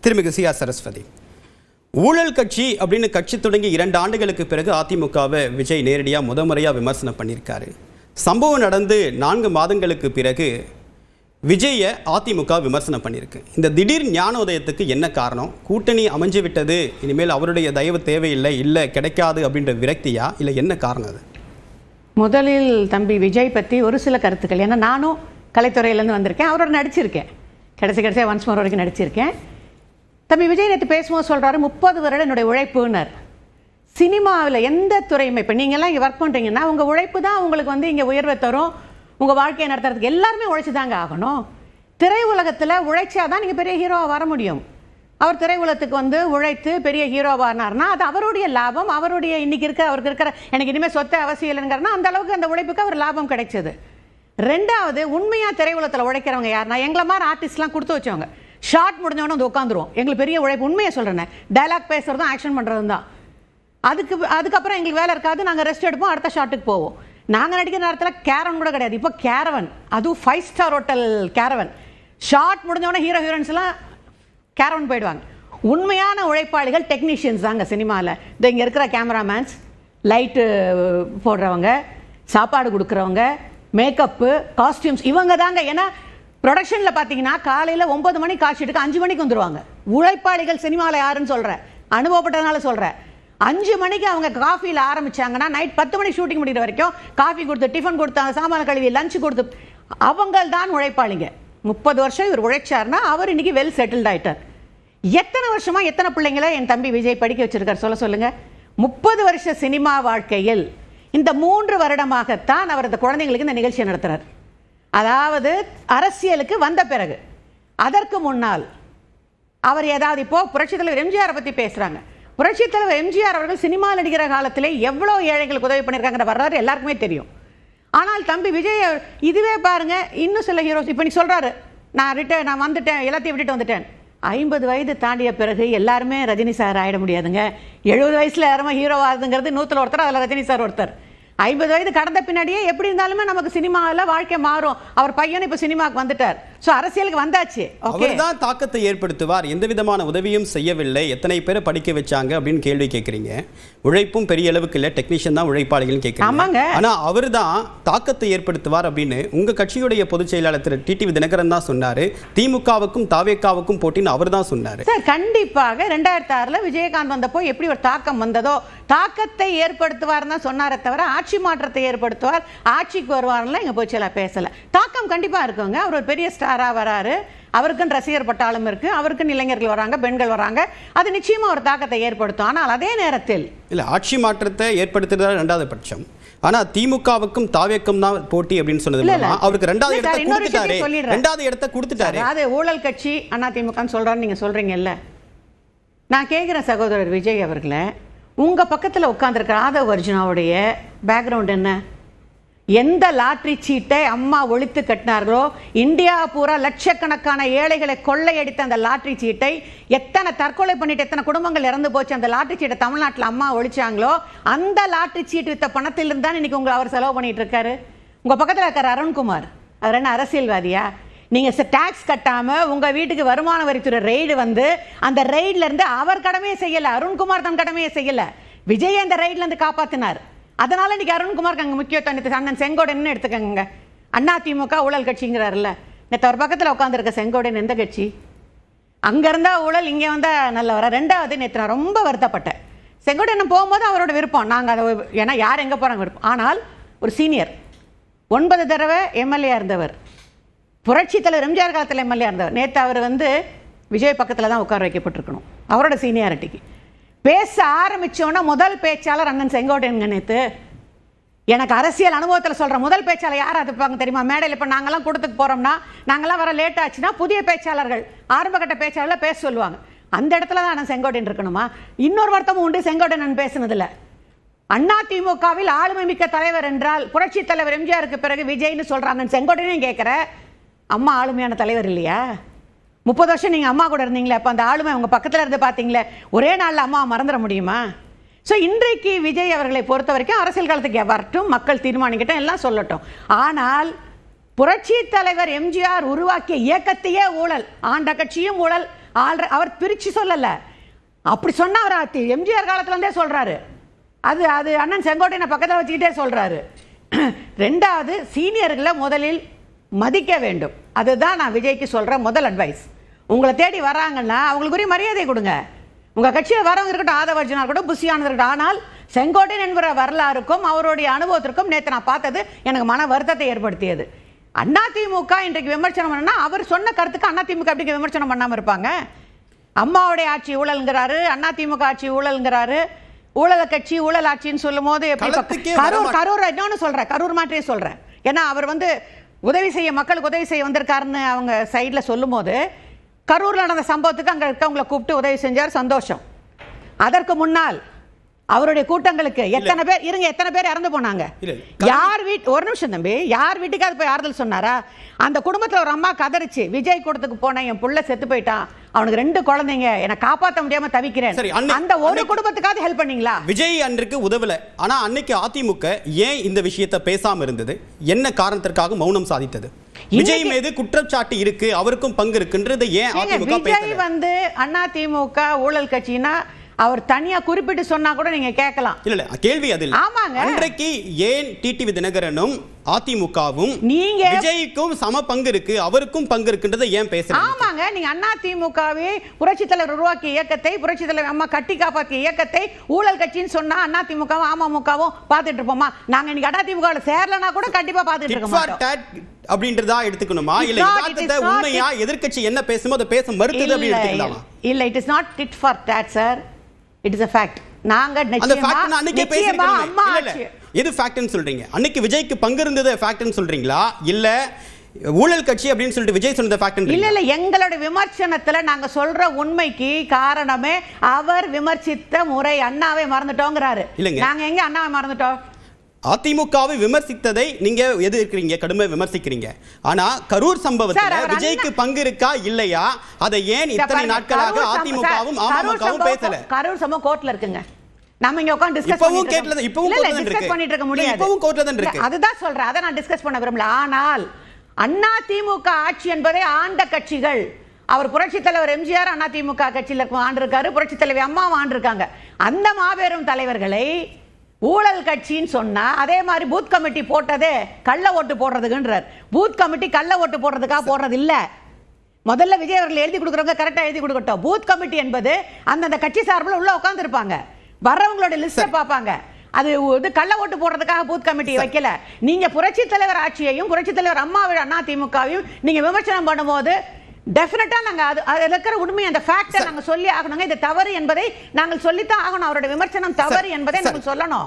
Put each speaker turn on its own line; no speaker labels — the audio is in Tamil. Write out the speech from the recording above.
திருமிகு சி.ஆர். சரஸ்வதி, ஊழல் கட்சி அப்படின்னு கட்சி தொடங்கி 2 ஆண்டுகளுக்கு பிறகு அதிமுகவை விஜய் நேரடியாக முறையாக விமர்சனம் பண்ணியிருக்காரு. சம்பவம் நடந்து 4 மாதங்களுக்கு பிறகு விஜயை அதிமுக விமர்சனம் பண்ணியிருக்கு. இந்த திடீர் ஞானோதயத்துக்கு என்ன காரணம்? கூட்டணி அமைஞ்சு விட்டது, இனிமேல் அவருடைய தயவு தேவையில்லை, இல்லை கிடைக்காது அப்படின்ற விரக்தியா, இல்லை என்ன காரணம் அது?
முதலில் தம்பி விஜய் பற்றி ஒரு சில கருத்துக்கள். ஏன்னா நானும் கலைத்துறையிலேருந்து வந்திருக்கேன், அவரோட நடிச்சிருக்கேன், கடைசியாக ஒன்ஸ் மோர் வரைக்கும் நடிச்சிருக்கேன். தம்பி விஜய் நேற்று பேசும்போது சொல்கிறாரு 30 வருடம் என்னுடைய உழைப்புனர். சினிமாவில் எந்த துறையுமே, இப்போ நீங்கள்லாம் இங்கே ஒர்க் பண்ணுறீங்கன்னா உங்கள் உழைப்பு தான் உங்களுக்கு இங்கே உயர்வை தரும், உங்கள் வாழ்க்கையை நடத்துறதுக்கு எல்லாருமே உழைச்சி தாங்க ஆகணும். திரை உலகத்தில் உழைச்சா தான் நீங்கள் பெரிய ஹீரோவாக வர முடியும். அவர் திரை உலகத்துக்கு உழைத்து பெரிய ஹீரோவானார்னா அது அவருடைய லாபம், அவருடைய இன்னைக்கு அவருக்கு இருக்கிற எனக்கு இனிமேல் சொத்தை அவசியம் இல்லைங்கிறனா அந்த அளவுக்கு அந்த உழைப்புக்கு அவர் லாபம் கிடைச்சது. ரெண்டாவது, உண்மையாக திரை உலகத்தில் உழைக்கிறவங்க யாருன்னா எங்களை மாதிரி ஆர்டிஸ்ட்லாம் கொடுத்து வச்சவங்க. ஷார்ட் முடிஞ்சவொன்னே உட்காந்துருவோம், எங்களுக்கு பெரிய உழைப்பு. உண்மையை சொல்கிறேன், டைலாக் பேசுகிறதும் ஆக்ஷன் பண்ணுறதும் தான். அதுக்கப்புறம் எங்களுக்கு வேலை இருக்காது, நாங்கள் ரெஸ்ட் எடுப்போம், அடுத்த ஷாட்டுக்கு போவோம். நாங்கள் நடிக்கிற நேரத்தில் கேரவன் கூட கிடையாது, இப்போ கேரவன், அதுவும் 5 ஸ்டார் ஹோட்டல் கேரவன். ஷார்ட் முடிஞ்சவொடனே ஹீரோயின்ஸ்லாம் கேரவன் போயிடுவாங்க. உண்மையான உழைப்பாளிகள் டெக்னீஷியன்ஸ் தாங்க சினிமாவில். இங்கே இருக்கிற கேமராமேன்ஸ், லைட்டு போடுறவங்க, சாப்பாடு கொடுக்குறவங்க, மேக்கப்பு, காஸ்டியூம்ஸ், இவங்க தாங்க. ஏன்னா ப்ரொடக்ஷனில் பார்த்தீங்கன்னா காலையில் 9 மணிக்கு காட்சிட்டுக்கு 5 மணிக்கு வந்துடுவாங்க. உழைப்பாளிகள் சினிமாவில் யாருன்னு சொல்கிறேன், அனுபவப்பட்டதுனால சொல்கிறேன். 5 மணிக்கு அவங்க காஃபியில் ஆரம்பித்தாங்கன்னா நைட் 10 மணிக்கு ஷூட்டிங் முடிகிற வரைக்கும் காஃபி கொடுத்து, டிஃபன் கொடுத்தாங்க, சாமான கழுவி, லஞ்சு கொடுத்து, அவங்கள் தான் உழைப்பாளிங்க. 30 வருஷம் இவர் உழைச்சார்னா அவர் இன்னைக்கு வெல் செட்டில்ட் ஆகிட்டார். எத்தனை வருஷமா எத்தனை பிள்ளைங்களை என் தம்பி விஜய் படிக்க வச்சிருக்கார் சொல்லுங்க. 30 வருஷ சினிமா வாழ்க்கையில் இந்த 3 வருடமாகத்தான் அவர் இந்த குழந்தைங்களுக்கு இந்த நிகழ்ச்சியை நடத்துறார். அதாவது அரசியலுக்கு வந்த பிறகு. அதற்கு முன்னால் அவர் ஏதாவது இப்போ புரட்சித் தலைவர் எம்ஜிஆரை பற்றி பேசுகிறாங்க. புரட்சித் தலைவர் எம்ஜிஆர் அவர்கள் சினிமா நடிக்கிற காலத்திலே எவ்வளோ ஏழைகளுக்கு உதவி பண்ணியிருக்காங்கிற வரலாறு எல்லாருக்குமே தெரியும். ஆனால் தம்பி விஜய் இதுவே பாருங்க, இன்னும் சில ஹீரோஸ் இப்போ நீ சொல்கிறாரு நான் வந்துட்டேன், எல்லாத்தையும் விட்டுட்டு வந்துட்டேன். 50 வயது தாண்டிய பிறகு எல்லாருமே ரஜினி சார் ஆகிட முடியாதுங்க. 70 வயசில் யாருமே ஹீரோ ஆகுதுங்கிறது 100ல் ஒருத்தர், அதில் ரஜினி சார் ஒருத்தர். 50 வயது கடந்த பின்னாடியே எப்படி இருந்தாலுமே நமக்கு சினிமாவில் வாழ்க்கை மாறும். அவர் பையன் இப்போ சினிமாவுக்கு வந்துட்டார், ஸோ அரசியலுக்கு வந்தாச்சு.
அவர் தான் தாக்கத்தை ஏற்படுத்துவார், எந்த விதமான உதவியும் செய்யவில்லை, எத்தனை பேரை படிக்க வச்சாங்க அப்படின்னு கேள்வி கேட்குறீங்க. உழைப்பும் பெரிய அளவுக்கு இல்லை, டெக்னீஷியன் தான் உழைப்பாளிகள் கேட்குறாங்க. ஆனால் அவர் தான் தாக்கத்தை ஏற்படுத்துவார் அப்படின்னு உங்கள் கட்சியுடைய பொதுச் செயலாளர் திரு டிடிவி தினகரன் தான் சொன்னார். திமுகவுக்கும் தாவேகாவுக்கும் போட்டின்னு அவர் தான் சொன்னார்.
சார் கண்டிப்பாக 2006 விஜயகாந்த் வந்தப்போ எப்படி ஒரு தாக்கம் வந்ததோ தாக்கத்தை ஏற்படுத்துவார் தான் சொன்னாரே தவிர ஆட்சி மாற்றத்தை ஏற்படுத்துவார், ஆட்சிக்கு வருவார்லாம் எங்கள் பொதுச் செயலாளர் பேசலை. தாக்கம் கண்டிப்பாக இருக்குங்க. அவர் ஒரு பெரிய ஸ்டாராக வராரு, அவருக்குன்னு ரசிகர் பட்டாளம் இருக்கு, அவருக்குன்னு இளைஞர்கள் வராங்க, பெண்கள் வராங்க, அது நிச்சயமா ஒரு தாக்கத்தை ஏற்படுத்தும். ஆனால் அதே நேரத்தில்
இல்லை, ஆட்சி மாற்றத்தை ஏற்படுத்துறதா 2வது பட்சம். ஆனா திமுகவுக்கும் தாவேக்கும் தான் போட்டி அப்படின்னு சொன்னது அவருக்கு 2வது இடத்தை கொடுத்துட்டாரு. 2வது இடத்தை கொடுத்துட்டாரு.
அது ஊழல் கட்சி அதிமுகன்னு சொல்றான்னு நீங்க சொல்றீங்கல்ல. நான் கேட்கிறேன் சகோதரர் விஜய் அவர்களே, உங்க பக்கத்தில் உட்கார்ந்துருக்கிற ஆதவ் அர்ஜுனாவுடைய பேக்ரவுண்ட் என்ன? எந்த லாட்ரி சீட்டை அம்மா ஒழித்து கட்டினார்களோ, இந்தியா பூரா லட்சக்கணக்கான ஏழைகளை கொள்ளையடித்த அந்த லாட்ரி சீட்டை, எத்தனை தற்கொலை பண்ணிட்டு எத்தனை குடும்பங்கள் இறந்து போச்சு அந்த லாட்ரி சீட்டை தமிழ்நாட்டில் அம்மா ஒழிச்சாங்களோ, அந்த லாட்ரி சீட்டு வித்த பணத்திலிருந்து தான் இன்னைக்கு அவர் செலவு பண்ணிட்டு இருக்காரு. உங்க பக்கத்தில் இருக்கிற அருண்குமார், அவர் என்ன அரசியல்வாதியா? நீங்க டாக்ஸ் கட்டாம உங்க வீட்டுக்கு வருமான வரித்துறை ரெய்டு அந்த ரெய்ட்ல இருந்து அவர் கடமையை செய்யல, அருண்குமார் தன் கடமையை செய்யல, விஜய் அந்த ரெய்ட்ல இருந்து காப்பாத்தினார். அதனால இன்னைக்கு அருண்குமாருக்கு அங்கே முக்கியத்துவம். அண்ணன் செங்கோடன் எடுத்துக்கங்க, அதிமுக ஊழல் கட்சிங்கிறாருல்ல, நேற்று அவர் பக்கத்தில் உட்காந்துருக்க செங்கோடன் எந்த கட்சி? அங்கே இருந்தால் ஊழல், இங்கே வந்தால் நல்லவரா? 2வது, நேற்று நான் ரொம்ப வருத்தப்பட்டேன். செங்கோடன் போகும்போது அவரோட விருப்பம், நாங்கள் அதை ஏன்னா யார் எங்கே போகிறாங்க விருப்பம். ஆனால் ஒரு சீனியர் 9 தடவை எம்எல்ஏ இருந்தவர், புரட்சி தலைவர் எம்ஜிஆர் காலத்தில் எம்எல்ஏ இருந்தவர். நேற்று அவர் விஜய் பக்கத்தில் தான் உட்கார வைக்கப்பட்டிருக்கணும் அவரோட சீனியாரிட்டிக்கு. பேச ஆரம்பிச்சோன்னா முதல் பேச்சாளர் அண்ணன் செங்கோட்டையன். நேற்று எனக்கு அரசியல் அனுபவத்தில் சொல்கிற முதல் பேச்சாளர் யார் இருப்பாங்க தெரியுமா? மேடையில் இப்போ நாங்கள்லாம் கூட்டத்துக்கு போகிறோம்னா, நாங்கள்லாம் வர லேட் ஆச்சுன்னா புதிய பேச்சாளர்கள், ஆரம்பகட்ட பேச்சாளர்கள் பேச சொல்லுவாங்க. அந்த இடத்துல தான் அண்ணன் செங்கோட்டையன் இருக்கணுமா? இன்னொரு வருத்தமும் உண்டு செங்கோட்டையன் பேசுனதில்ல. அதிமுகவில் ஆளுமை மிக்க தலைவர் என்றால் புரட்சி தலைவர் எம்ஜிஆருக்கு பிறகு விஜய்னு சொல்கிறாங்க. செங்கோட்டையனையும் கேட்குற, அம்மா ஆளுமையான தலைவர் இல்லையா? 30 வருஷம் நீங்கள் அம்மா கூட இருந்தீங்களே, அப்போ அந்த ஆளுமை உங்கள் பக்கத்தில் இருந்து பார்த்தீங்களே, ஒரே நாளில் அம்மா மறந்துட முடியுமா? ஸோ இன்றைக்கு விஜய் அவர்களை பொறுத்த வரைக்கும் அரசியல் காலத்துக்கு வரட்டும், மக்கள் தீர்மானிக்கட்டும், எல்லாம் சொல்லட்டும். ஆனால் புரட்சி தலைவர் எம்ஜிஆர் உருவாக்கிய இயக்கத்தையே ஊழல், ஆண்ட கட்சியும் ஊழல், அவர் பிரிச்சு சொல்லல, அப்படி சொன்னா அவர் எம்ஜிஆர் காலத்துல இருந்தே சொல்றாரு. அது அது அண்ணன் செங்கோட்டையனை பக்கத்தில் வச்சுக்கிட்டே சொல்றாரு. ரெண்டாவது, சீனியர்களை முதலில் மதிக்க வேண்டும். அதுதான் நான் விஜய்க்கு சொல்ற முதல் அட்வைஸ். உங்களை தேடி வராங்கன்னா அவங்களுக்கு ஒரு மரியாதை கொடுங்க. உங்க கட்சியில் வரவங்க இருக்கட்டும், ஆதவர்ஜனா இருக்கட்டும், புஷியானது இருக்கட்டும். ஆனால் செங்கோட்டையன் என்கிற வரலாறுக்கும் அவருடைய அனுபவத்திற்கும் நேற்று நான் பார்த்தது எனக்கு மன வருத்தத்தை ஏற்படுத்தியது. அதிமுக இன்றைக்கு விமர்சனம் பண்ணா அவர் சொன்ன கருத்துக்கு அதிமுக எப்படி விமர்சனம் பண்ணாம இருப்பாங்க? அம்மாவுடைய ஆட்சி ஊழல்ங்கிறாரு, அதிமுக ஆட்சி ஊழல்ங்கிறாரு. ஊழல் கட்சி ஊழல் ஆட்சின்னு சொல்லும் போது கரூர் இன்னொன்னு சொல்றேன், கரூர் மாற்றியே சொல்றேன். ஏன்னா அவர் உதவி செய்ய, மக்களுக்கு உதவி செய்ய வந்திருக்காருன்னு அவங்க சைட்ல சொல்லும் போது கரூர்ல நடந்த சம்பவத்துக்கு அங்க இருக்கவங்களை கூப்பிட்டு உதவி செஞ்சார், சந்தோஷம். அதற்கு முன்னால் அவருடைய கூட்டங்களுக்கு எத்தனை பேர் இறந்து போனாங்க? யார் ஒரு நிமிஷம் தம்பி, யார் வீட்டுக்காவது போய் ஆறுதல் சொன்னாரா? அந்த குடும்பத்துல ஒரு அம்மா கதறிச்சு, விஜய் கூட்டத்துக்கு போன என் புள்ள செத்து போயிட்டான், அவனுக்கு 2 குழந்தைங்க, என்னை காப்பாற்ற முடியாம தவிக்கிறேன். அந்த ஒரு குடும்பத்துக்காவது ஹெல்ப் பண்ணீங்களா?
விஜய் அன்றைக்கு உதவல. ஆனா அன்னைக்கு அதிமுக ஏன் இந்த விஷயத்தை பேசாம இருந்தது? என்ன காரணத்திற்காக மௌனம் சாதித்தது? விஜய் மீது குற்றச்சாட்டு இருக்கு, அவருக்கும் பங்கு இருக்குன்றது ஏன் அதிமுக பேசல?
விஜய் அதிமுக ஊழல் கட்சினா அவர் தனியா குறிப்பிட்டு சொன்னா கூட நீங்க கேட்கலாம்.
இல்ல கேள்வி அது இல்ல.
ஆமாங்க.
அன்றைக்கு ஏன் டிடிவி தினகரனும் அதிமுகவும் நீங்க விஜய்க்கும் சம பங்கு இருக்கு, அவருக்கும் பங்கு இருக்குன்றதை ஏன் பேசுறீங்க?
ஆமாங்க, நீங்க அதிமுகவே புரட்சித் தலைவர் உருவாக்கிய இயக்கத்தை, புரட்சித் தலைவர் அம்மா கட்டி காப்பாற்றிய இயக்கத்தை ஊழல் கட்சின்னு சொன்னா அதிமுகவும் அமமுகவும் பார்த்துட்டு இருப்போமா? நாங்க இன்னைக்கு அதிமுக சேரலனா கூட கண்டிப்பா பார்த்துட்டு இருக்க மாட்டோம்.
அப்படின்றதா எடுத்துக்கணுமா? இல்ல யதார்த்தத்தை உண்மையா எதிர்க்கட்சி என்ன பேசுமோ அதை பேச மறுத்தது அப்படி எடுத்துக்கலாமா?
இல்ல, it is not did for dot sir, it is a fact. நாங்க நிச்சயமா அம்மா ஆட்சி
எது ஃபேக்ட்னு சொல்றீங்க? அன்னைக்கு விஜய்க்கு பங்கு இருந்தது ஃபேக்ட்னு சொல்றீங்களா, இல்ல ஊழல் கட்சி அப்படின்னு சொல்லிட்டு விஜய் சொன்னது ஃபேக்ட்?
இல்ல, எங்களோட விமர்சனத்துல நாங்க சொல்ற உண்மைக்கு காரணமே அவர் விமர்சித்த முறை. அண்ணாவை மறந்துட்டோங்கிறாரு. நாங்க எங்க அண்ணாவை மறந்துட்டோம்?
அதிமுகவை விமர்சித்ததை நீங்க எதிர்க்கிறீங்க, கடுமையாக விமர்சிக்கிறீங்க. ஆனா கரூர் சம்பவத்துல விஜய்க்கு பங்கு இருக்கா இல்லையா, அதை ஏன் இத்தனை நாட்களாக அதிமுகவும் அமமுகவும் பேசல?
கரூர் சம்பவம் கோர்ட்ல இருக்குங்க. நம்ம இங்க உட்கார்ந்து டிஸ்கஸ் பண்ணிட்டு இருக்க முடியாது.
இப்பவும் கோர்ட்ல தான் இருக்கு.
அதுதான் சொல்றேன், அதை நான் டிஸ்கஸ் பண்ண விரும்பல. ஆனால் அதிமுக ஆட்சி என்பதை ஆண்ட கட்சிகள், அவர் புரட்சி தலைவர் எம்ஜிஆர் அதிமுக கட்சியில ஆண்டு இருக்காரு, புரட்சி தலைவர் அம்மாவும் ஆண்டு இருக்காங்க. அந்த மாபெரும் தலைவர்களை ஊழல் கட்சின்னு சொன்னா அதே மாதிரி பூத் கமிட்டி போட்டதே கள்ள ஓட்டு போடுறதுக்குன்றார். பூத் கமிட்டி கள்ள ஓட்டு போடுறதுக்காக போடுறது இல்ல. முதல்ல விஜய் அவர்கள் எழுதி கொடுக்குறவங்க கரெக்டா எழுதி கொடுக்கட்டும். பூத் கமிட்டி என்பது அந்தந்த கட்சி சார்பில் உள்ள உட்கார்ந்து இருப்பாங்க, வர்றவங்களோட லிஸ்ட பார்ப்பாங்க. அது கள்ள ஓட்டு போடுறதுக்காக பூத் கமிட்டி வைக்கல. நீங்க புரட்சி தலைவர் ஆட்சியையும் புரட்சி தலைவர் அம்மாவோட அதிமுகவையும் நீங்க விமர்சனம் பண்ணும்போது டெஃபினட்டா நாங்க அதுல இருக்கிற உண்மை, அந்த ஃபேக்டை நாங்க சொல்லி ஆகணுங்க. இது தவறு என்பதை நாங்கள் சொல்லித்தான் ஆகணும். அவரோட விமர்சனம் தவறு என்பதை நாங்கள் சொல்லணும்.